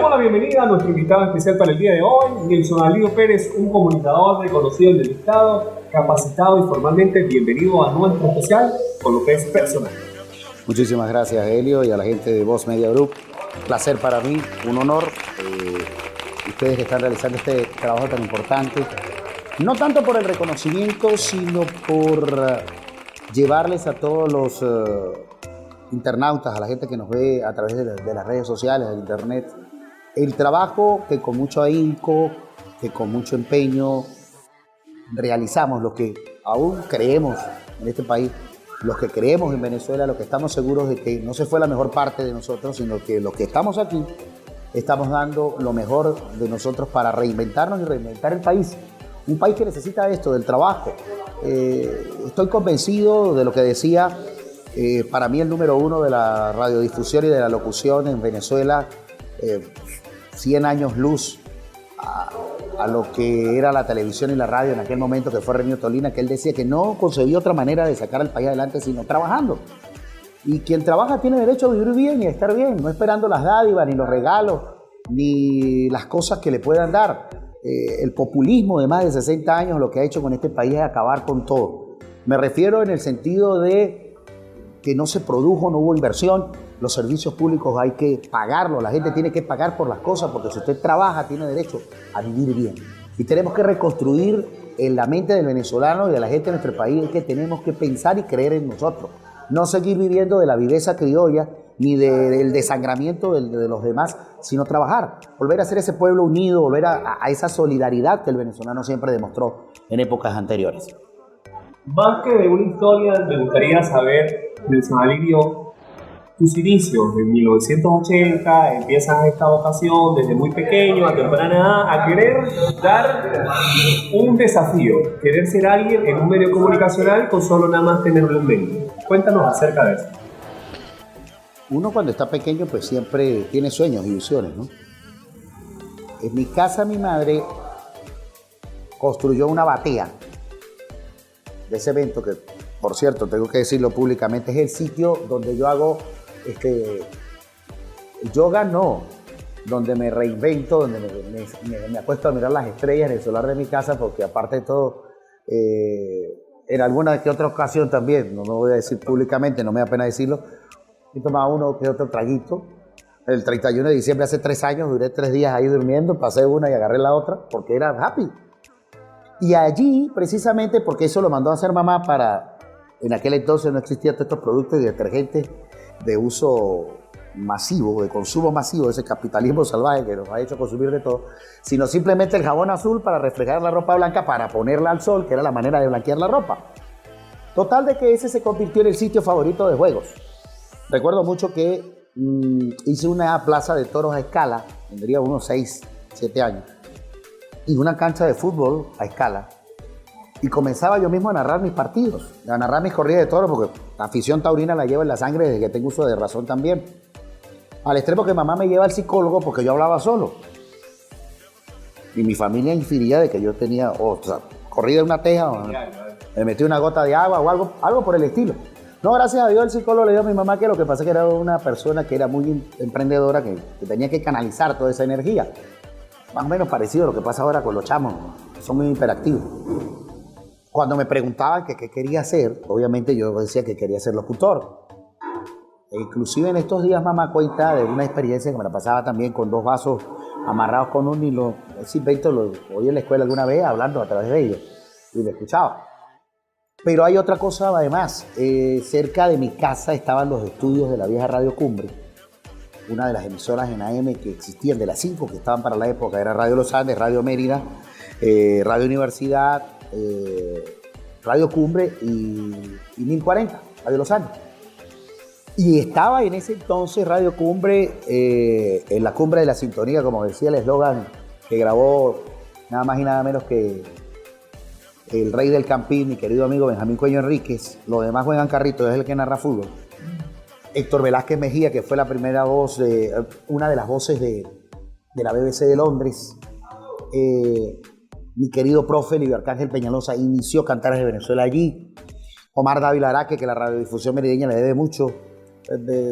damos la bienvenida a nuestro invitado especial para el día de hoy, Nelson Alirio Pérez, un comunicador reconocido del Estado, capacitado y formalmente. Bienvenido a nuestro especial con lo que es personal. Muchísimas gracias, Helio, y a la gente de Voz Media Group. Placer para mí, un honor. Ustedes que están realizando este trabajo tan importante, no tanto por el reconocimiento, sino por llevarles a todos los internautas, a la gente que nos ve a través de las redes sociales, de internet, el trabajo que con mucho ahínco, que con mucho empeño realizamos, lo que aún creemos en este país, los que creemos en Venezuela, los que estamos seguros de que no se fue la mejor parte de nosotros, sino que los que estamos aquí estamos dando lo mejor de nosotros para reinventarnos y reinventar el país. Un país que necesita esto, del trabajo. Estoy convencido de lo que decía, para mí el número uno de la radiodifusión y de la locución en Venezuela, 100 años luz a lo que era la televisión y la radio en aquel momento, que fue Renio Tolina, que él decía que no concebía otra manera de sacar al país adelante sino trabajando. Y quien trabaja tiene derecho a vivir bien y a estar bien, no esperando las dádivas, ni los regalos, ni las cosas que le puedan dar. El populismo de más de 60 años lo que ha hecho con este país es acabar con todo. Me refiero en el sentido de que no se produjo, no hubo inversión. Los servicios públicos hay que pagarlos, la gente tiene que pagar por las cosas, porque si usted trabaja tiene derecho a vivir bien. Y tenemos que reconstruir en la mente del venezolano y de la gente de nuestro país, que tenemos que pensar y creer en nosotros. No seguir viviendo de la viveza criolla ni del desangramiento de los demás, sino trabajar, volver a ser ese pueblo unido, volver a esa solidaridad que el venezolano siempre demostró en épocas anteriores. Más que de una historia, me gustaría saber, Nelson Alirio, tus inicios en 1980, empiezas esta vocación desde muy pequeño, a temprana edad, a querer dar un desafío, querer ser alguien en un medio comunicacional con solo nada más tenerlo en mente. Cuéntanos acerca de eso. Uno cuando está pequeño pues siempre tiene sueños, ilusiones, ¿no? En mi casa mi madre construyó una batea de cemento que, por cierto, tengo que decirlo públicamente, es el sitio donde yo hago yoga, no, donde me reinvento, donde me acuesto a mirar las estrellas en el solar de mi casa, porque aparte de todo, en alguna que otra ocasión también, no lo voy a decir públicamente, no me da pena decirlo, he tomado uno que otro traguito. El 31 de diciembre, hace 3 años, duré 3 días ahí durmiendo, pasé una y agarré la otra, porque era happy. Y allí, precisamente, porque eso lo mandó a hacer mamá para, en aquel entonces no existían todos estos productos y detergentes de uso masivo, de consumo masivo, ese capitalismo salvaje que nos ha hecho consumir de todo, sino simplemente el jabón azul para reflejar la ropa blanca, para ponerla al sol, que era la manera de blanquear la ropa. Total de que ese se convirtió en el sitio favorito de juegos. Recuerdo mucho que hice una plaza de toros a escala, tendría unos 6, 7 años, y una cancha de fútbol a escala. Y comenzaba yo mismo a narrar mis partidos, a narrar mis corridas de toros, porque la afición taurina la llevo en la sangre desde que tengo uso de razón también. Al extremo que mamá me lleva al psicólogo porque yo hablaba solo. Y mi familia infería de que yo tenía, o sea, corrida de una teja, o me metí una gota de agua o algo por el estilo. No, gracias a Dios el psicólogo le dijo a mi mamá que lo que pasa es que era una persona que era muy emprendedora, que tenía que canalizar toda esa energía. Más o menos parecido a lo que pasa ahora con los chamos, que son muy hiperactivos. Cuando me preguntaban que qué quería hacer, obviamente yo decía que quería ser locutor. E inclusive en estos días mamá cuenta de una experiencia que me la pasaba también con 2 vasos amarrados con un hilo. Ese invento lo oí en la escuela alguna vez hablando a través de ellos y lo escuchaba. Pero hay otra cosa además. Cerca de mi casa estaban los estudios de la vieja Radio Cumbre, una de las emisoras en AM que existían, de las 5 que estaban para la época. Era Radio Los Andes, Radio Mérida, Radio Universidad, Radio Cumbre y 1040, Radio Los Andes. Y estaba en ese entonces Radio Cumbre, en la cumbre de la sintonía, como decía el eslogan que grabó nada más y nada menos que el rey del Campín, mi querido amigo Benjamín Cuello Enríquez. Los demás juegan carrito, es el que narra fútbol. Héctor Velázquez Mejía, que fue la primera voz, una de las voces de la BBC de Londres. Mi querido profe Livio Arcángel Peñalosa inició Cantares de Venezuela allí. Omar Dávila Araque, que la radiodifusión merideña le debe mucho.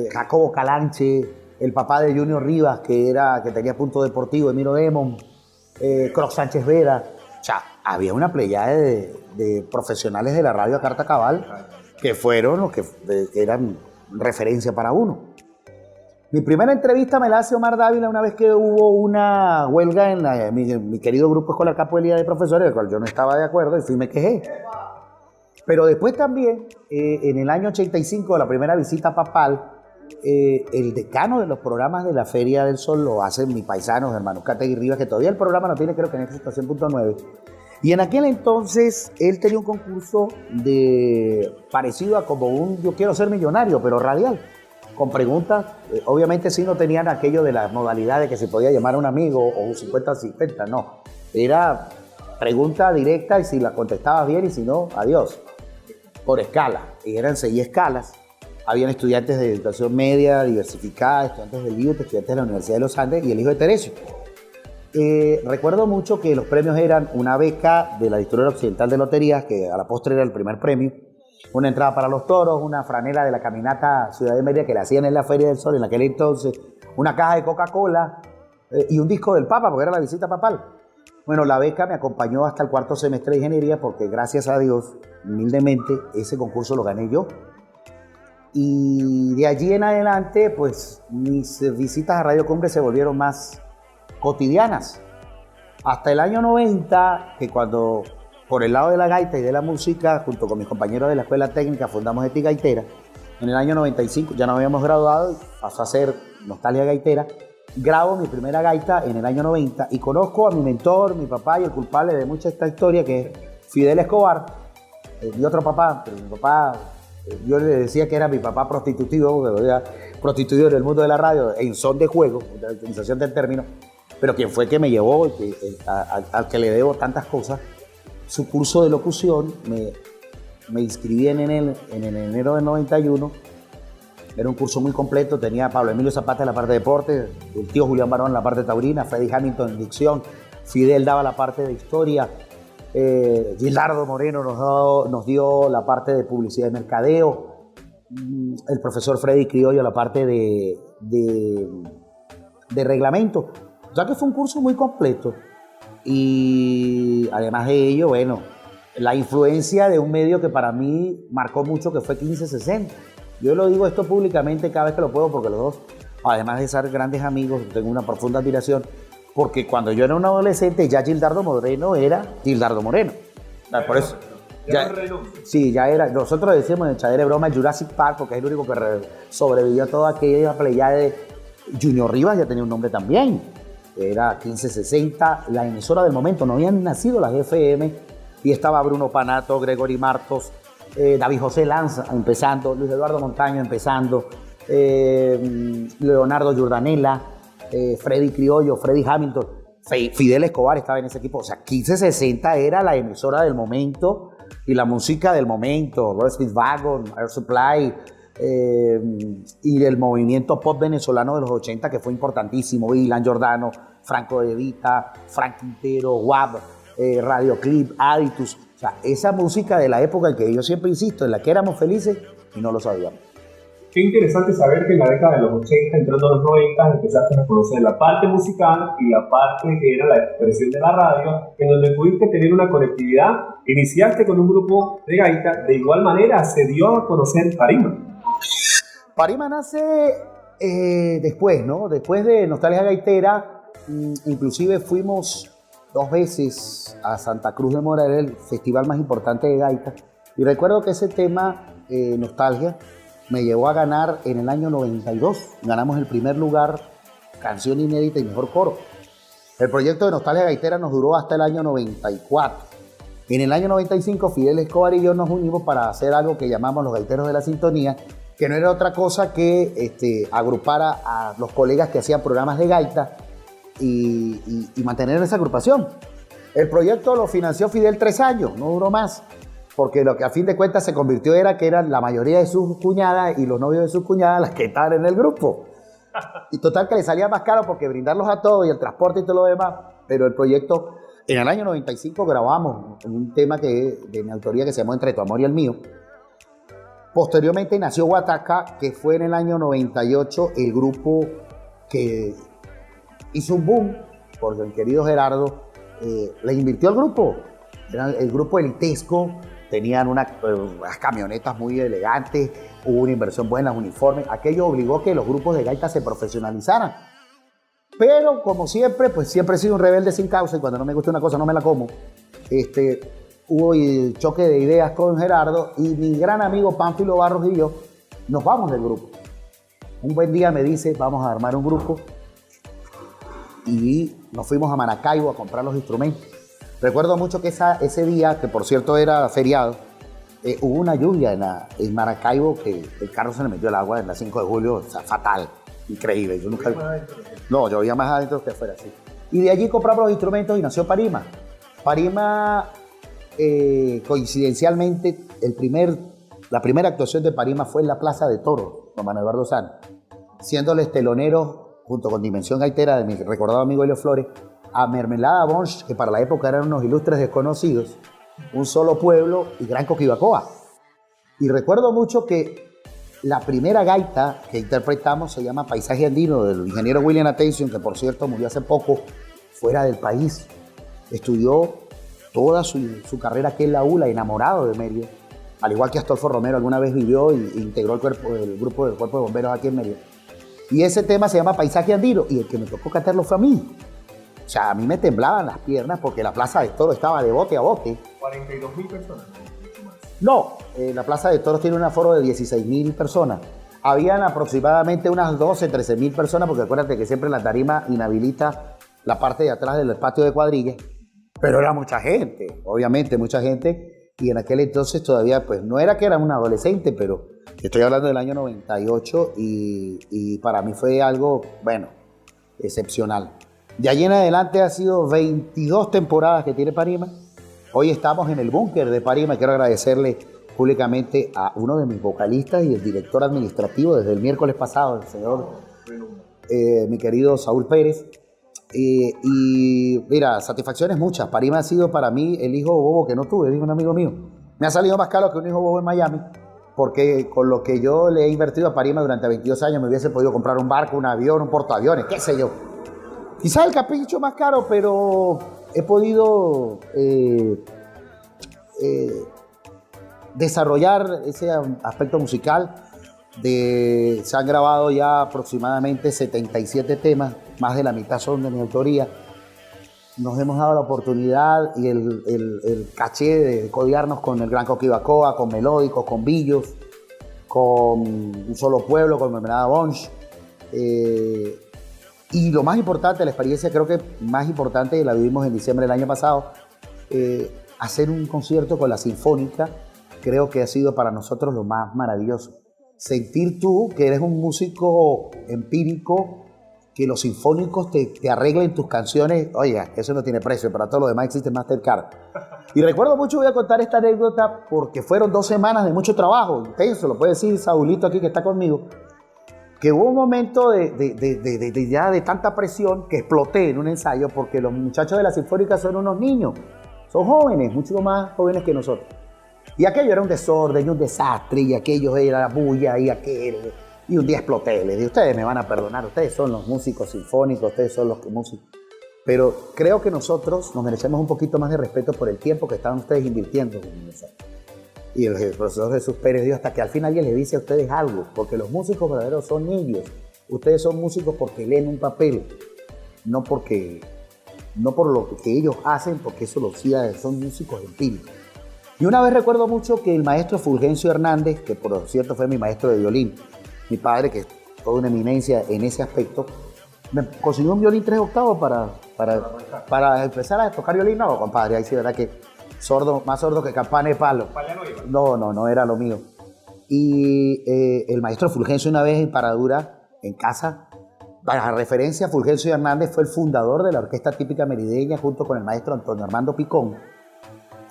Jacobo Calanche, el papá de Junior Rivas, que tenía Punto Deportivo, Emiro Demon, Croc Sánchez Vera. O sea, había una pleyada de profesionales de la radio a carta cabal que fueron los que eran referencia para uno. Mi primera entrevista me la hace Omar Dávila una vez que hubo una huelga en mi querido grupo escolar Campo Elías de profesores, del cual yo no estaba de acuerdo y fui y me quejé. Pero después también, en el año 85, la primera visita papal, el decano de los programas de la Feria del Sol lo hacen mis paisanos, hermanos Categui Rivas, que todavía el programa no tiene, creo que en Éxito 100.9. Y en aquel entonces él tenía un concurso parecido a como un Yo Quiero Ser Millonario, pero radial, con preguntas. Obviamente sí no tenían aquello de las modalidades que se podía llamar a un amigo o un 50-50, no. Era pregunta directa y si la contestabas bien y si no, adiós. Por escala. Y eran 6 escalas. Habían estudiantes de educación media, diversificada, estudiantes del IUT, estudiantes de la Universidad de los Andes y el hijo de Teresio. Recuerdo mucho que los premios eran una beca de la Distribuidora Occidental de Loterías, que a la postre era el primer premio, una entrada para los toros, una franela de la caminata Ciudad de Mérida que la hacían en la Feria del Sol en aquel entonces, una caja de Coca-Cola y un disco del Papa, porque era la visita papal. Bueno, la beca me acompañó hasta el 4º semestre de ingeniería porque gracias a Dios, humildemente, ese concurso lo gané yo. Y de allí en adelante, pues mis visitas a Radio Cumbre se volvieron más cotidianas. Hasta el año 90, que cuando por el lado de la gaita y de la música, junto con mis compañeros de la escuela técnica, fundamos Eti Gaitera. En el año 95 ya nos habíamos graduado y pasó a ser Nostalgia Gaitera. Grabo mi primera gaita en el año 90 y conozco a mi mentor, mi papá y el culpable de mucha esta historia, que es Fidel Escobar, mi otro papá, pero mi papá, yo le decía que era mi papá prostitutivo, porque era prostituido en el mundo de la radio, en son de juego, de la utilización del término, pero quien fue que me llevó, al que le debo tantas cosas, su curso de locución, me inscribí en enero del 91. Era un curso muy completo, tenía a Pablo Emilio Zapata en la parte de deporte, el tío Julián Barón en la parte taurina, Freddy Hamilton en dicción, Fidel daba la parte de historia, Gilardo Moreno nos dio la parte de publicidad y mercadeo, el profesor Freddy Criollo la parte de reglamento. O sea que fue un curso muy completo. Y además de ello, bueno, la influencia de un medio que para mí marcó mucho, que fue 1560. Yo lo digo esto públicamente cada vez que lo puedo, porque los dos, además de ser grandes amigos, tengo una profunda admiración, porque cuando yo era un adolescente, ya Gildardo Moreno era Gildardo Moreno. Por eso, ya era. Nosotros decimos en el Chadere Broma Jurassic Park, porque es el único que sobrevivió a toda aquella playa de Junior Rivas, ya tenía un nombre también. Era 1560, la emisora del momento, no habían nacido las FM, y estaba Bruno Panato, Gregory Martos, David José Lanza empezando, Luis Eduardo Montaño empezando, Leonardo Giordanella, Freddy Criollo, Freddy Hamilton, Fidel Escobar estaba en ese equipo. O sea, 1560 era la emisora del momento y la música del momento, Royal Speedwagon, Air Supply, y el movimiento pop venezolano de los 80, que fue importantísimo. Ilan Giordano, Franco De Vita, Frank Quintero, WAP, Radio Clip, Aditus. O sea, esa música de la época en que yo siempre insisto, en la que éramos felices y no lo sabíamos. Qué interesante saber que en la década de los 80, entrando a los 90, empezaste a conocer la parte musical y la parte que era la expresión de la radio, en donde pudiste tener una conectividad. Iniciaste con un grupo de gaita, de igual manera se dio a conocer Parima. Parima nace después, ¿no? Después de Nostalgia Gaitera, inclusive fuimos 2 veces a Santa Cruz de Mora, era el festival más importante de gaita. Y recuerdo que ese tema, Nostalgia, me llevó a ganar en el año 92. Ganamos el primer lugar, canción inédita y mejor coro. El proyecto de Nostalgia Gaitera nos duró hasta el año 94. En el año 95, Fidel Escobar y yo nos unimos para hacer algo que llamamos los Gaiteros de la Sintonía, que no era otra cosa que agrupar a los colegas que hacían programas de gaita y mantener esa agrupación. El proyecto lo financió Fidel 3 años, no duró más, porque lo que a fin de cuentas se convirtió era que eran la mayoría de sus cuñadas y los novios de sus cuñadas las que estaban en el grupo. Y total que le salía más caro porque brindarlos a todos y el transporte y todo lo demás, pero el proyecto, en el año 95 grabamos un tema de mi autoría que se llamó Entre tu amor y el mío. Posteriormente nació Guataca, que fue en el año 98 el grupo que hizo un boom porque el querido Gerardo le invirtió al grupo. Era el grupo elitesco, tenían unas camionetas muy elegantes, hubo una inversión buena, uniformes. Aquello obligó a que los grupos de gaita se profesionalizaran. Pero, como siempre, pues siempre he sido un rebelde sin causa y cuando no me gusta una cosa no me la como. Hubo el choque de ideas con Gerardo y mi gran amigo Pánfilo Barros y yo nos vamos del grupo. Un buen día me dice, vamos a armar un grupo y nos fuimos a Maracaibo a comprar los instrumentos. Recuerdo mucho que ese día, que por cierto era feriado, hubo una lluvia en Maracaibo que el carro se le metió el agua en la 5 de julio, o sea, fatal, increíble. Yo nunca... No, yo iba más adentro que afuera, sí. Y de allí compramos los instrumentos y nació Parima. Parima, coincidencialmente, la primera actuación de Parima fue en la Plaza de Toros, con Manuel Eduardo Sanz, siéndoles teloneros, junto con Dimensión Gaitera, de mi recordado amigo Helio Flores, a Mermelada Bunch, que para la época eran unos ilustres desconocidos, Un Solo Pueblo y Gran Coquibacoa. Y recuerdo mucho que la primera gaita que interpretamos se llama Paisaje Andino, del ingeniero William Attention, que por cierto murió hace poco fuera del país. Estudió toda su carrera aquí en la ULA, enamorado de Mérida, al igual que Astolfo Romero alguna vez vivió e integró el grupo del Cuerpo de Bomberos aquí en Mérida. Y ese tema se llama Paisaje Andino y el que me tocó cantarlo fue a mí. O sea, a mí me temblaban las piernas porque la Plaza de Toros estaba de bote a bote. 42.000 personas. No, la Plaza de Toros tiene un aforo de 16.000 personas. Habían aproximadamente unas 12, 13.000 personas, porque acuérdate que siempre la tarima inhabilita la parte de atrás del patio de cuadrillas. Pero era mucha gente, obviamente mucha gente. Y en aquel entonces todavía, pues no era que era un adolescente, pero estoy hablando del año 98 y para mí fue algo, bueno, excepcional. De allí en adelante ha sido 22 temporadas que tiene Parima. Hoy estamos en el búnker de Parima y quiero agradecerle públicamente a uno de mis vocalistas y el director administrativo desde el miércoles pasado, el señor, mi querido Saúl Pérez. Y mira, satisfacciones muchas. Parima ha sido para mí el hijo bobo que no tuve, dijo un amigo mío. Me ha salido más caro que un hijo bobo en Miami, porque con lo que yo le he invertido a Parima durante 22 años me hubiese podido comprar un barco, un avión, un portaaviones, qué sé yo. Quizás el capricho más caro, pero he podido desarrollar ese aspecto musical. Se han grabado ya aproximadamente 77 temas, más de la mitad son de mi autoría. Nos hemos dado la oportunidad y el caché de codearnos con el Gran Coquibacoa, con Melódicos, con Billos, con Un Solo Pueblo, con Mermelada Bunch. Y lo más importante, la experiencia creo que más importante, la vivimos en diciembre del año pasado, hacer un concierto con la Sinfónica, creo que ha sido para nosotros lo más maravilloso. Sentir tú que eres un músico empírico, que los sinfónicos te arreglen tus canciones, oiga, eso no tiene precio, para todo lo demás existe Mastercard. Y recuerdo mucho, voy a contar esta anécdota, porque fueron 2 semanas de mucho trabajo, intenso, lo puede decir Saulito aquí que está conmigo, que hubo un momento ya de tanta presión que exploté en un ensayo, porque los muchachos de la Sinfónica son unos niños, son jóvenes, mucho más jóvenes que nosotros. Y aquello era un desorden y un desastre, y aquello era la bulla y aquello. Y un día exploté, les dije, ustedes me van a perdonar, ustedes son los músicos sinfónicos, ustedes son los músicos. Pero creo que nosotros nos merecemos un poquito más de respeto por el tiempo que están ustedes invirtiendo en nosotros. Y el profesor Jesús Pérez dijo, hasta que al fin alguien les dice a ustedes algo, porque los músicos verdaderos son ellos. Ustedes son músicos porque leen un papel, no por lo que ellos hacen, porque eso lo hacía, son músicos empíricos. Y una vez recuerdo mucho que el maestro Fulgencio Hernández, que por cierto fue mi maestro de violín, mi padre, que es toda una eminencia en ese aspecto, me consiguió un violín 3 octavos para empezar a tocar violín. No, compadre, ahí sí, verdad que más sordo que campana de palo. No era lo mío. Y el maestro Fulgencio, una vez en Paradura, en casa, para referencia, Fulgencio Hernández fue el fundador de la orquesta típica merideña junto con el maestro Antonio Armando Picón.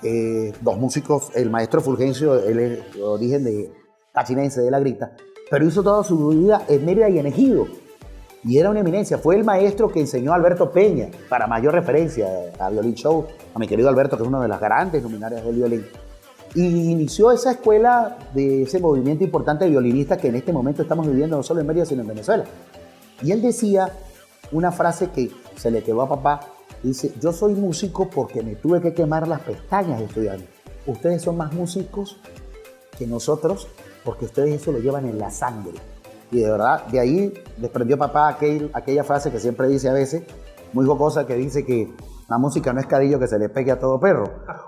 2 músicos, el maestro Fulgencio, él es de origen de cachinense, de La Grita, pero hizo toda su vida en Mérida y en Ejido. Y era una eminencia. Fue el maestro que enseñó a Alberto Peña, para mayor referencia a Violín Show, a mi querido Alberto, que es una de las grandes luminarias del violín. Y inició esa escuela de ese movimiento importante de violinistas que en este momento estamos viviendo no solo en Mérida, sino en Venezuela. Y él decía una frase que se le quedó a papá. Dice, yo soy músico porque me tuve que quemar las pestañas estudiando. Ustedes son más músicos que nosotros porque ustedes eso lo llevan en la sangre. Y de verdad, de ahí desprendió papá aquella frase que siempre dice a veces, muy jocosa, que dice que la música no es cadillo que se le pegue a todo perro.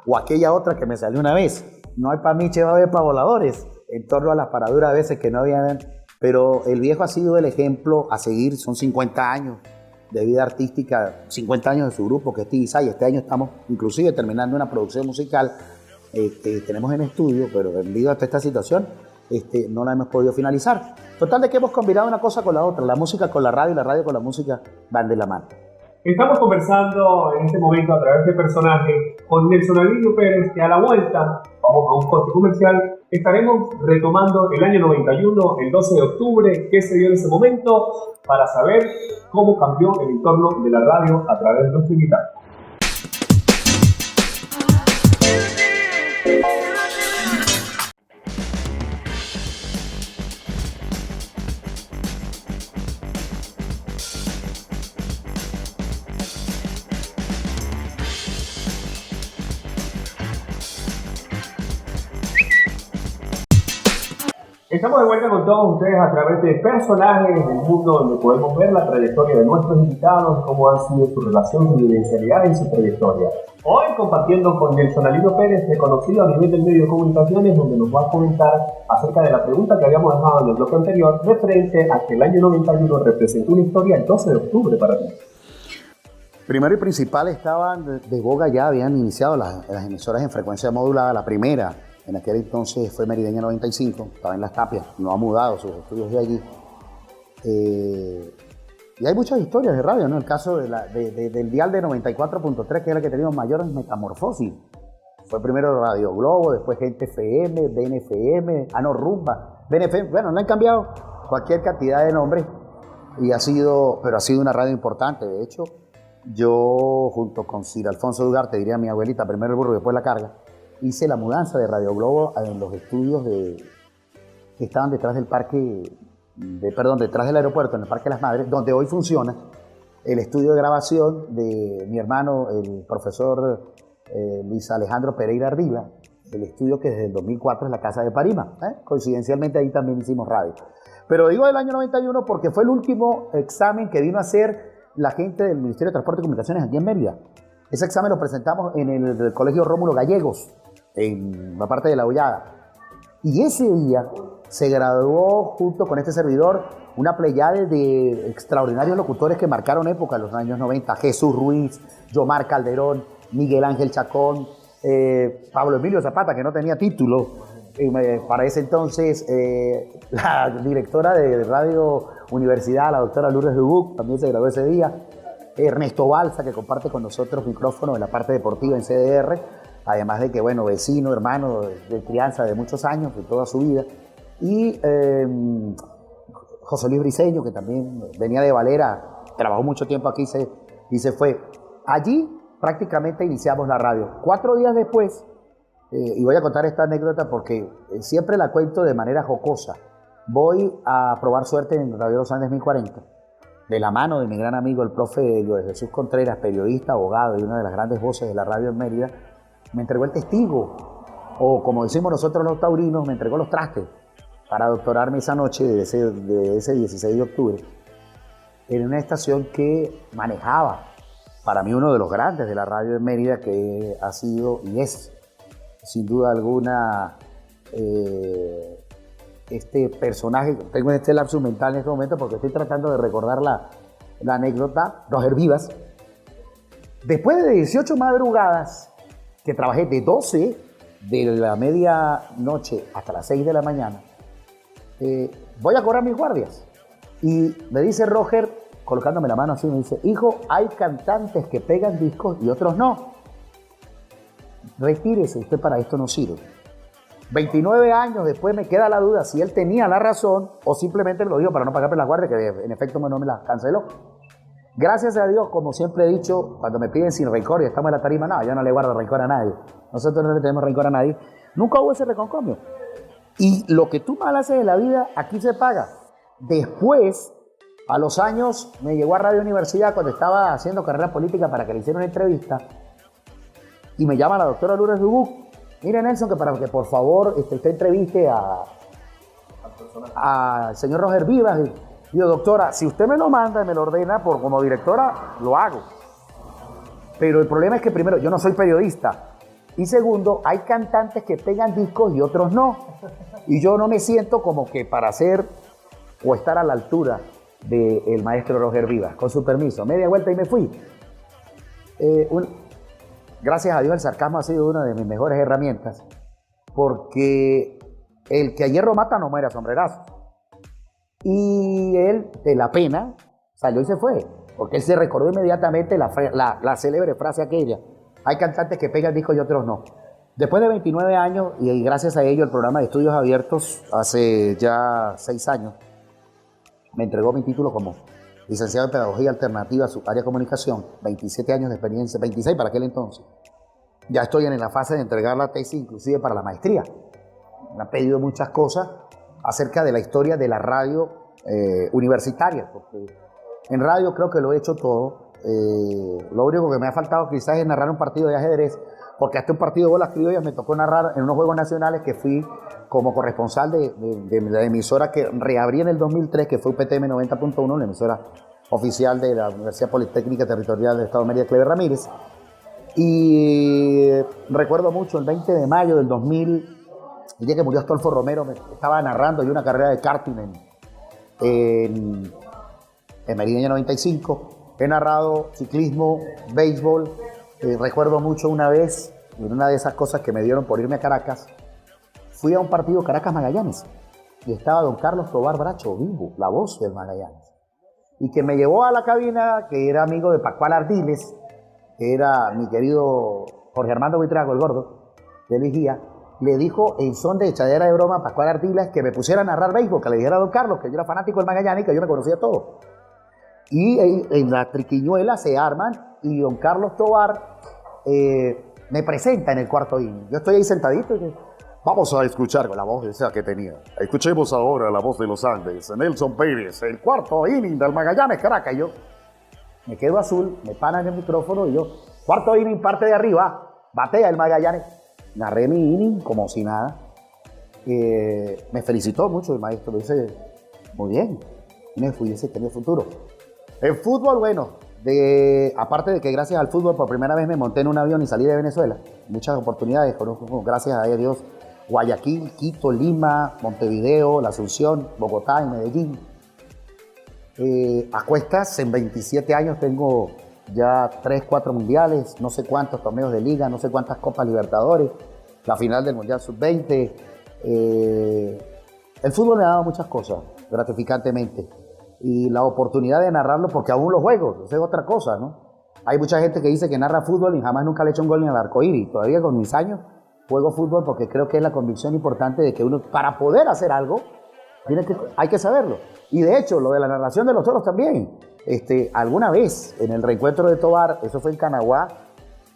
O aquella otra que me salió una vez, no hay pa' miche, va a haber pa' voladores, en torno a las paraduras a veces que no habían. Pero el viejo ha sido el ejemplo a seguir, son 50 años de vida artística, 50 años de su grupo, que es Tibisay. Este año estamos inclusive terminando una producción musical que tenemos en estudio, pero debido a esta situación no la hemos podido finalizar. Total de que hemos combinado una cosa con la otra, la música con la radio y la radio con la música van de la mano. Estamos conversando en este momento a través de personaje con Nelson Alirio Pérez, que a la vuelta, vamos a un corte comercial, estaremos retomando el año 91, el 12 de octubre, qué se dio en ese momento, para saber cómo cambió el entorno de la radio a través de nuestro invitado. Estamos de vuelta con todos ustedes a través de personajes del mundo donde podemos ver la trayectoria de nuestros invitados, cómo han sido su relación, su vivencialidad y su trayectoria. Hoy compartiendo con Nelson Alirio Pérez, reconocido a nivel del medio de comunicaciones, donde nos va a comentar acerca de la pregunta que habíamos dejado en el bloque anterior, referente a que el año 91 representó una historia el 12 de octubre para ti. Primero y principal, estaban de boga ya, habían iniciado las emisoras en frecuencia modulada, la primera. En aquel entonces fue Merideña 95, estaba en Las Tapias, no ha mudado sus estudios de allí. Y hay muchas historias de radio, ¿no? El caso del dial de 94.3, que era el que teníamos mayores metamorfosis. Fue primero Radio Globo, después Gente FM, BNFM, Rumba, BNFM. Bueno, no han cambiado cualquier cantidad de nombres, pero ha sido una radio importante. De hecho, yo junto con Sir Alfonso Ugarte, diría mi abuelita, primero el burro y después la carga, hice la mudanza de Radio Globo en los estudios que estaban detrás del detrás del aeropuerto, en el Parque Las Madres, donde hoy funciona el estudio de grabación de mi hermano, el profesor Luis Alejandro Pereira Ardila, el estudio que desde el 2004 es la Casa de Parima. Coincidencialmente ahí también hicimos radio. Pero digo del año 91 porque fue el último examen que vino a hacer la gente del Ministerio de Transporte y Comunicaciones aquí en Mérida. Ese examen lo presentamos en el Colegio Rómulo Gallegos, en la parte de La Hollada. Y ese día se graduó junto con este servidor una pleyade de extraordinarios locutores que marcaron época en los años 90. Jesús Ruiz, Yomar Calderón, Miguel Ángel Chacón, Pablo Emilio Zapata, que no tenía título. Para ese entonces, la directora de Radio Universidad, la doctora Lourdes Dubuc, también se graduó ese día. Ernesto Balsa, que comparte con nosotros micrófono en la parte deportiva en CDR, además de que, bueno, vecino, hermano de crianza de muchos años, de toda su vida. Y José Luis Briceño, que también venía de Valera, trabajó mucho tiempo aquí y se fue. Allí prácticamente iniciamos la radio. 4 días después, y voy a contar esta anécdota porque siempre la cuento de manera jocosa, voy a probar suerte en Radio Los Andes 1040, de la mano de mi gran amigo el profe Joel Jesús Contreras, periodista, abogado y una de las grandes voces de la radio en Mérida. Me entregó el testigo, o como decimos nosotros los taurinos, me entregó los trastes para doctorarme esa noche de ese 16 de octubre en una estación que manejaba para mí uno de los grandes de la radio en Mérida, que ha sido y es sin duda alguna este personaje. Tengo este lapsus mental en este momento porque estoy tratando de recordar la anécdota. Roger Vivas. Después de 18 madrugadas que trabajé de 12 de la medianoche hasta las 6 de la mañana, voy a cobrar mis guardias. Y me dice Roger, colocándome la mano así, me dice: hijo, hay cantantes que pegan discos y otros no. Retírese, usted para esto no sirve. 29 años después me queda la duda si él tenía la razón o simplemente me lo dijo para no pagarme las guardias, que en efecto no me las canceló. Gracias a Dios, como siempre he dicho, cuando me piden sin rencor y estamos en la tarima, no, yo no le guardo rencor a nadie. Nosotros no le tenemos rencor a nadie. Nunca hubo ese reconcomio. Y lo que tú mal haces en la vida, aquí se paga. Después, A los años me llegó a Radio Universidad cuando estaba haciendo carrera política para que le hiciera una entrevista y me llama la doctora Lourdes Dubuc. Mire, Nelson, que para que por favor usted entreviste al señor Roger Vivas. Y yo, doctora, si usted me lo manda y me lo ordena como directora, lo hago. Pero el problema es que primero, yo no soy periodista. Y segundo, hay cantantes que pegan discos y otros no. Y yo no me siento como que para hacer o estar a la altura del maestro Roger Vivas. Con su permiso, media vuelta y me fui. Gracias a Dios el sarcasmo ha sido una de mis mejores herramientas, porque el que a hierro mata no muere a sombrerazo. Y él, de la pena, salió y se fue, porque él se recordó inmediatamente la célebre frase aquella: hay cantantes que pegan discos y otros no. Después de 29 años, y gracias a ello el programa de Estudios Abiertos, hace ya 6 años, me entregó mi título como licenciado en Pedagogía Alternativa, su área de comunicación, 27 años de experiencia, 26 para aquel entonces. Ya estoy en la fase de entregar la tesis, inclusive para la maestría. Me han pedido muchas cosas acerca de la historia de la radio universitaria, porque en radio creo que lo he hecho todo. Lo único que me ha faltado quizás es narrar un partido de ajedrez, porque hasta un partido de bolas criollas me tocó narrar en unos Juegos Nacionales que fui como corresponsal de la emisora que reabrí en el 2003, que fue UPTM 90.1, la emisora oficial de la Universidad Politécnica Territorial del Estado de Mérida, Cleber Ramírez. Y recuerdo mucho el 20 de mayo del 2000, el día que murió Astolfo Romero, me estaba narrando yo una carrera de karting en Merideña 95. He narrado ciclismo, béisbol. Recuerdo mucho una vez, en una de esas cosas que me dieron por irme a Caracas, fui a un partido Caracas-Magallanes y estaba don Carlos Tobar Bracho, vivo, la voz del Magallanes, y que me llevó a la cabina, que era amigo de Pascual Ardiles, que era mi querido Jorge Armando Buitrago, el gordo, de Vigía. Le dijo en son de echadera de broma a Pascual Ardiles que me pusiera a narrar béisbol, que le dijera a don Carlos que yo era fanático del Magallanes y que yo me conocía todo. Y en la triquiñuela se arman y don Carlos Tobar me presenta en el cuarto inning. Yo estoy ahí sentadito y vamos a escuchar la voz esa que tenía. Escuchemos ahora la voz de los Andes, Nelson Pérez, el cuarto inning del Magallanes Caracas. Y yo me quedo azul, me paran el micrófono y yo, cuarto inning, parte de arriba, batea el Magallanes. Narré mi inning como si nada. Me felicitó mucho el maestro, me dice, muy bien, me fui, ese tenía futuro. El fútbol, bueno, aparte de que gracias al fútbol por primera vez me monté en un avión y salí de Venezuela, muchas oportunidades, conozco, gracias a Dios, Guayaquil, Quito, Lima, Montevideo, La Asunción, Bogotá y Medellín. A cuestas, en 27 años tengo ya 3, 4 mundiales, no sé cuántos torneos de liga, no sé cuántas Copas Libertadores, la final del Mundial Sub-20. El fútbol me ha dado muchas cosas, gratificantemente. Y la oportunidad de narrarlo, porque aún lo juego, eso es otra cosa, ¿no? Hay mucha gente que dice que narra fútbol y jamás nunca le echa un gol ni al arcoíris. Todavía con mis años juego fútbol porque creo que es la convicción importante de que uno, para poder hacer algo, hay que saberlo. Y de hecho, lo de la narración de los toros también. Alguna vez, en el reencuentro de Tobar, eso fue en Canaguá,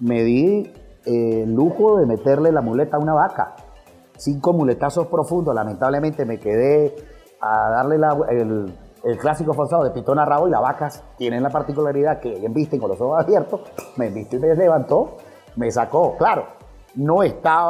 me di el lujo de meterle la muleta a una vaca. 5 muletazos profundos. Lamentablemente me quedé a darle el clásico forzado de pitón a rabo, y las vacas tienen la particularidad que embisten con los ojos abiertos. Me embistió y me levantó, me sacó. Claro, no estaba